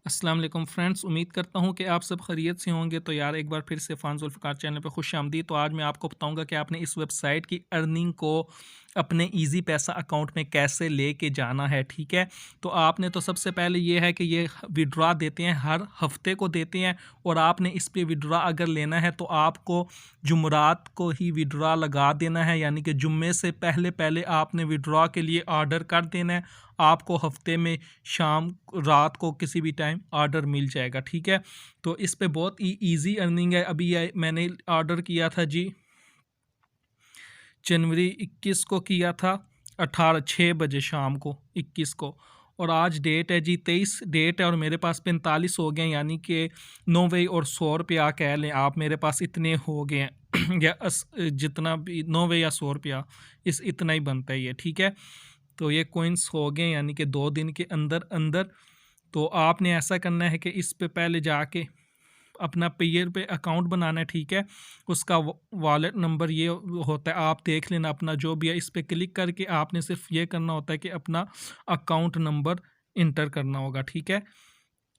अस्सलाम वालेकुम फ्रेंड्स, उम्मीद करता हूँ कि आप सब खैरियत से होंगे। तो यार एक बार फिर से फ़ान ज़ुल्फ़िकार चैनल पे खुशामदीद। तो आज मैं आपको बताऊँगा कि आपने इस वेबसाइट की अर्निंग को अपने ईज़ी पैसा अकाउंट में कैसे लेके जाना है, ठीक है? तो आपने तो सबसे पहले ये है कि ये विथड्रॉ देते हैं, हर हफ़्ते को देते हैं और आपने इस पे विथड्रॉ अगर लेना है तो आपको जुमेरात को ही विथड्रॉ लगा देना है, यानी कि जुम्मे से पहले आपने विथड्रॉ के लिए ऑर्डर कर देना है। आपको हफ्ते में शाम रात को किसी भी टाइम ऑर्डर मिल जाएगा, ठीक है? तो इस पे बहुत ईज़ी अर्निंग है। अभी ये मैंने ऑर्डर किया था जी, जनवरी 21 को किया था, 6 बजे शाम को 21 को, और आज डेट है जी 23 डेट है और मेरे पास 45 हो गए हैं, यानी कि 90 और 100 रुपया कह लें आप, मेरे पास इतने हो गए हैं या जितना भी 90 या 100 रुपया इतना ही बनता है ये, ठीक है? तो ये कोइंस हो गए, यानी कि 2 दिन के अंदर अंदर। तो आपने ऐसा करना है कि इस पे पहले जाके अपना पेयर पे अकाउंट बनाना है, ठीक है? उसका वॉलेट नंबर ये होता है, आप देख लेना अपना जो भी है। इस पे क्लिक करके आपने सिर्फ ये करना होता है कि अपना अकाउंट नंबर इंटर करना होगा, ठीक है?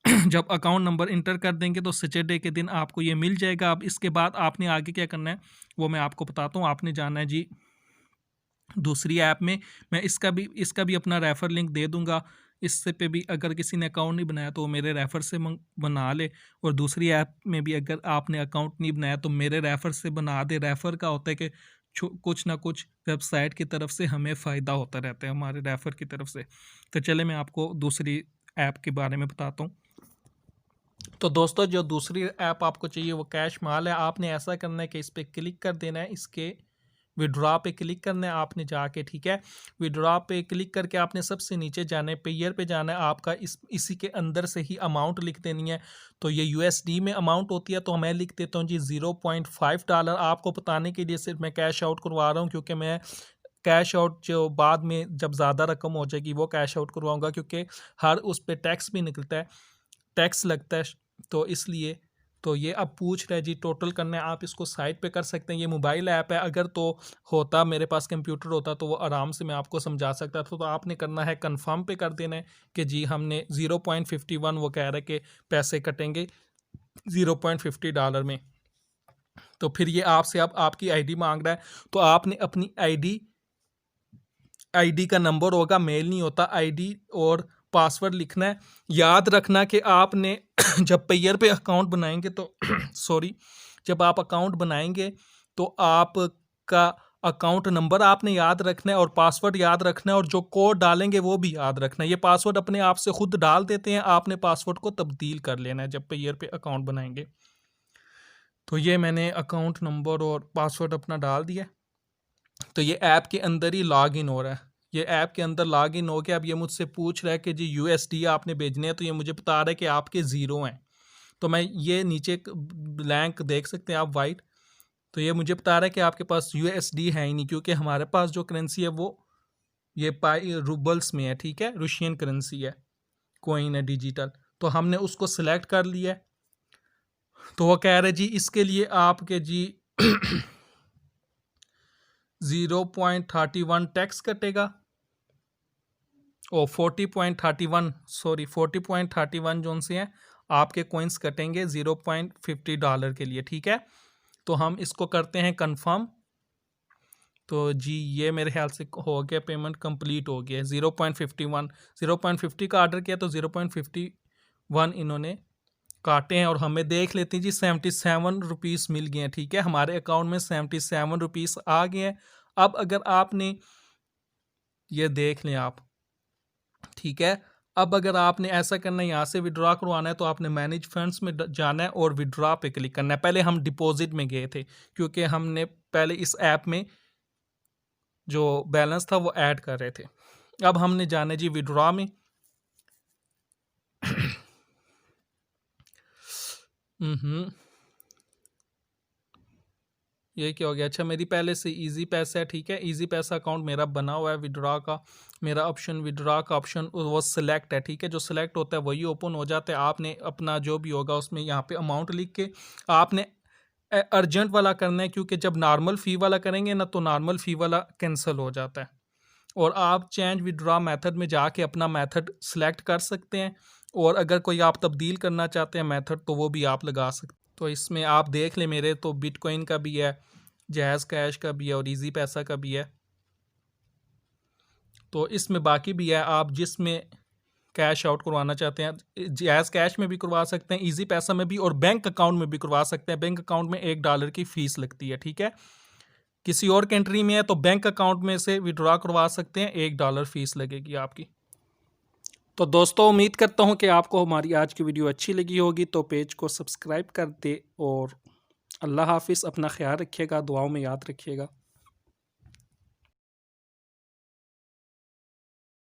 जब अकाउंट नंबर इंटर कर देंगे तो सैटरडे के दिन आपको ये मिल जाएगा। अब इसके बाद आपने आगे क्या करना है वो मैं आपको बताता हूँ। आपने जाना है जी दूसरी ऐप में। मैं इसका भी अपना रेफ़र लिंक दे दूँगा। इससे पे भी अगर किसी ने अकाउंट नहीं बनाया तो वो मेरे रेफ़र से बना ले, और दूसरी ऐप में भी अगर आपने अकाउंट नहीं बनाया तो मेरे रेफ़र से बना दे। रेफ़र का होता है कि कुछ ना कुछ वेबसाइट की तरफ से हमें फ़ायदा होता रहता है, हमारे रेफ़र की तरफ से। तो चलिए मैं आपको दूसरी ऐप के बारे में बताता हूँ। तो दोस्तों, जो दूसरी ऐप आपको चाहिए वो कैश माल है। आपने ऐसा करना है कि इस पे क्लिक कर देना है, इसके विड्रॉ पे क्लिक करना है आपने जाके, ठीक है? विड्रॉ पे क्लिक करके आपने सबसे नीचे जाना है, पेयर पे जाना है, आपका इसी के अंदर से ही अमाउंट लिख देनी है। तो ये यूएसडी में अमाउंट होती है, तो मैं लिख देता हूँ जी $0.5। आपको बताने के लिए सिर्फ मैं कैश आउट करवा रहा हूँ, क्योंकि मैं कैश आउट जो बाद में जब ज़्यादा रकम हो जाएगी वो कैश आउट करवाऊँगा, क्योंकि हर उस पे टैक्स भी निकलता है, टैक्स लगता है, तो इसलिए। तो ये अब पूछ रहा है जी टोटल करना है, आप इसको साइड पे कर सकते हैं। ये मोबाइल ऐप है, अगर तो होता मेरे पास कंप्यूटर होता तो वो आराम से मैं आपको समझा सकता था। तो आपने करना है कंफर्म पे कर देना है कि जी हमने 0.51 वो कह रहा है कि पैसे कटेंगे $0.50 में। तो फिर ये आपसे अब आपकी आईडी मांग रहा है, तो आपने अपनी आईडी का नंबर होगा, मेल नहीं होता, आईडी और पासवर्ड लिखना है। याद रखना कि आपने जब पेयर पे अकाउंट बनाएंगे तो सॉरी, जब आप अकाउंट बनाएंगे तो आपका अकाउंट नंबर आपने याद रखना है और पासवर्ड याद रखना है, और जो कोड डालेंगे वो भी याद रखना है। ये पासवर्ड अपने आप से खुद डाल देते हैं, आपने पासवर्ड को तब्दील कर लेना है जब पेयर पे अकाउंट बनाएंगे। तो ये मैंने अकाउंट नंबर और पासवर्ड अपना डाल दिया। तो ये ऐप के अंदर ही लॉग इन हो रहा है। ये ऐप के अंदर लॉग इन हो गया। अब ये मुझसे पूछ रहा है कि जी यूएसडी आपने भेजने हैं, तो ये मुझे बता रहा है कि आपके ज़ीरो हैं। तो मैं ये नीचे एक ब्लैंक देख सकते हैं आप, वाइट। तो ये मुझे बता रहा है कि आपके पास यूएसडी है ही नहीं, क्योंकि हमारे पास जो करेंसी है वो ये पाई रूबल्स में है, ठीक है? रूशियन करेंसी है, कॉइन है डिजिटल। तो हमने उसको सिलेक्ट कर लिया है। तो वो कह रहे जी इसके लिए आपके जी 0.31 टैक्स कटेगा, ओ 40.31, सॉरी 40.31 जोन से हैं आपके कॉइन्स कटेंगे $0.50 के लिए, ठीक है? तो हम इसको करते हैं कंफर्म। तो जी ये मेरे ख्याल से हो गया, पेमेंट कंप्लीट हो गया। 0.51, 0.50 का ऑर्डर किया तो 0.51 इन्होंने काटे हैं, और हमें देख लेते हैं जी 77 रुपीज़ मिल गए हैं, ठीक है? हमारे अकाउंट में 77 रुपीज़ आ गए हैं। अब अगर आपने ये देख लें आप, ठीक है? अब अगर आपने ऐसा करना है, यहाँ से विड्रॉ करवाना है, तो आपने मैनेज फंड्स में जाना है और विड्रॉ पे क्लिक करना है। पहले हम डिपॉजिट में गए थे, क्योंकि हमने पहले इस ऐप में जो बैलेंस था वो ऐड कर रहे थे। अब हमने जाना है जी विड्रॉ में। ये क्या हो गया? अच्छा, मेरी पहले से इजी पैसा है, ठीक है? इजी पैसा अकाउंट मेरा बना हुआ है। विड्रॉ का मेरा ऑप्शन, विड्रॉ का ऑप्शन वो सिलेक्ट है, ठीक है? जो सिलेक्ट होता है वही ओपन हो जाता है। आपने अपना जो भी होगा उसमें यहाँ पे अमाउंट लिख के आपने अर्जेंट वाला करना है, क्योंकि जब नॉर्मल फ़ी वाला करेंगे ना तो नॉर्मल फ़ी वाला कैंसिल हो जाता है। और आप चेंज विड्रॉ मेथड में जाके अपना मेथड सेलेक्ट कर सकते हैं, और अगर कोई आप तब्दील करना चाहते हैं मेथड तो वो भी आप लगा सकते। तो इसमें आप देख लें, मेरे तो बिटकॉइन का भी है, जैज़ कैश का भी है और इजी पैसा का भी है। तो इसमें बाकी भी है, आप जिसमें कैश आउट करवाना चाहते हैं जैज़ कैश में भी करवा सकते हैं, इजी पैसा में भी, और बैंक अकाउंट में भी करवा सकते हैं। बैंक अकाउंट में $1 की फ़ीस लगती है, ठीक है। किसी और कंट्री में है तो बैंक अकाउंट में से विड्रॉ करवा सकते हैं, $1 फ़ीस लगेगी आपकी। तो दोस्तों उम्मीद करता हूँ कि आपको हमारी आज की वीडियो अच्छी लगी होगी, तो पेज को सब्सक्राइब कर दे और अल्लाह हाफिज़। अपना ख्याल रखिएगा, दुआओं में याद रखिएगा।